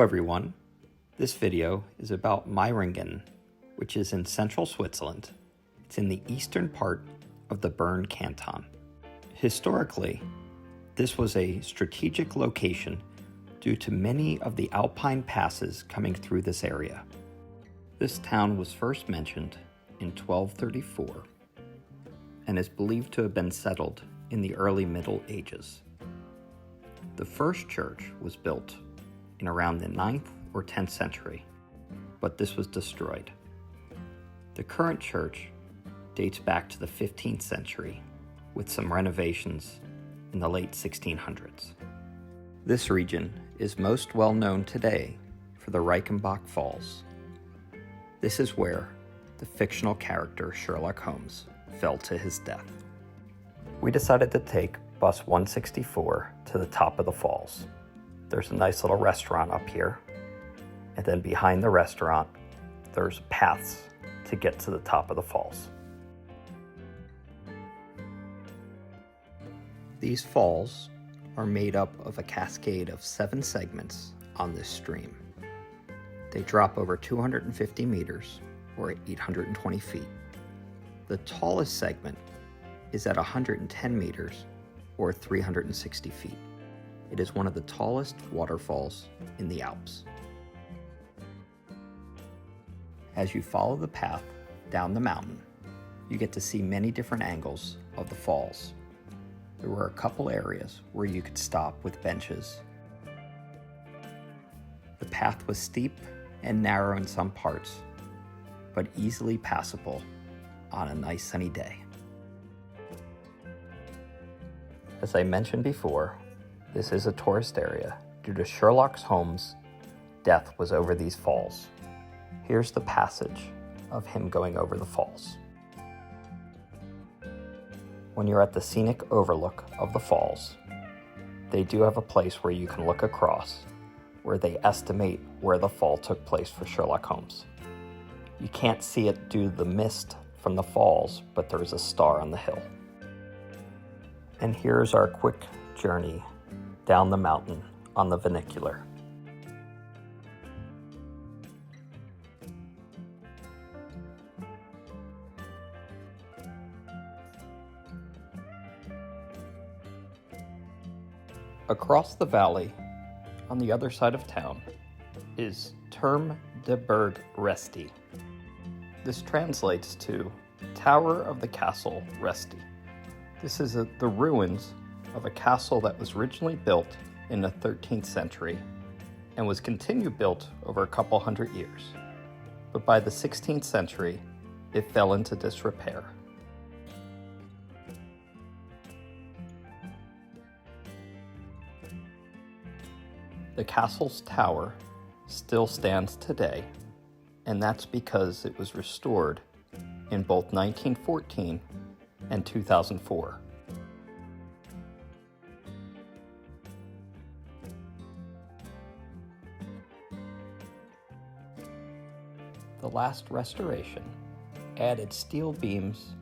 everyone, this video is about Meiringen, which is in central Switzerland. It's in the eastern part of the Bern canton. Historically, this was a strategic location due to many of the alpine passes coming through this area. This town was first mentioned in 1234 and is believed to have been settled in the early Middle Ages. The first church was built in around the 9th or 10th century, but this was destroyed. The current church dates back to the 15th century with some renovations in the late 1600s. This region is most well known today for the Reichenbach Falls. This is where the fictional character Sherlock Holmes fell to his death. We decided to take bus 164 to the top of the falls. There's a nice little restaurant up here, and then behind the restaurant, there's paths to get to the top of the falls. These falls are made up of a cascade of 7 segments on this stream. They drop over 250 meters, or 820 feet. The tallest segment is at 110 meters, or 360 feet. It is one of the tallest waterfalls in the Alps. As you follow the path down the mountain, you get to see many different angles of the falls. There were a couple areas where you could stop with benches. The path was steep and narrow in some parts, but easily passable on a nice sunny day. As I mentioned before, this is a tourist area due to Sherlock Holmes' death was over these falls. Here's the passage of him going over the falls. When you're at the scenic overlook of the falls, they do have a place where you can look across, where they estimate where the fall took place for Sherlock Holmes. You can't see it due to the mist from the falls, but there is a star on the hill. And here's our quick journey down the mountain on the funicular. Across the valley, on the other side of town, is Turm de Berg Resti. This translates to Tower of the Castle Resti. This is the ruins of a castle that was originally built in the 13th century and was continued built over a couple hundred years. But by the 16th century, it fell into disrepair. The castle's tower still stands today, and that's because it was restored in both 1914 and 2004. The last restoration added steel beams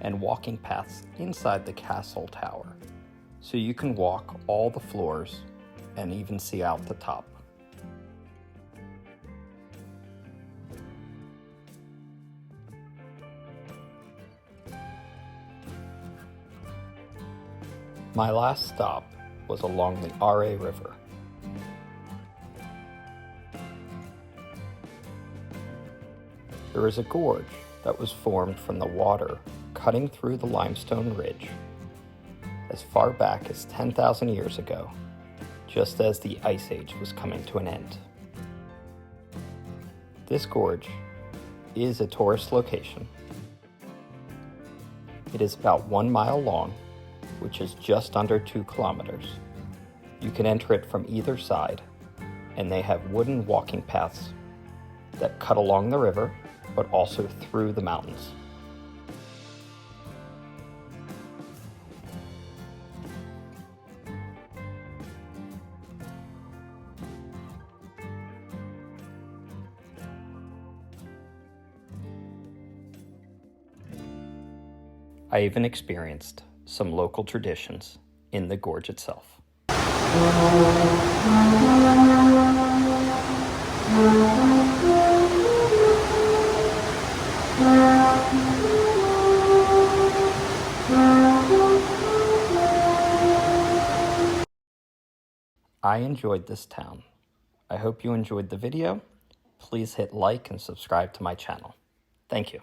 and walking paths inside the castle tower, so you can walk all the floors and even see out the top. My last stop was along the Are River. There is a gorge that was formed from the water cutting through the limestone ridge as far back as 10,000 years ago, just as the Ice Age was coming to an end. This gorge is a tourist location. It is about 1 mile long, which is just under 2 kilometers. You can enter it from either side, and they have wooden walking paths that cut along the river, but also through the mountains. I even experienced some local traditions in the gorge itself. I enjoyed this town. I hope you enjoyed the video. Please hit like and subscribe to my channel. Thank you.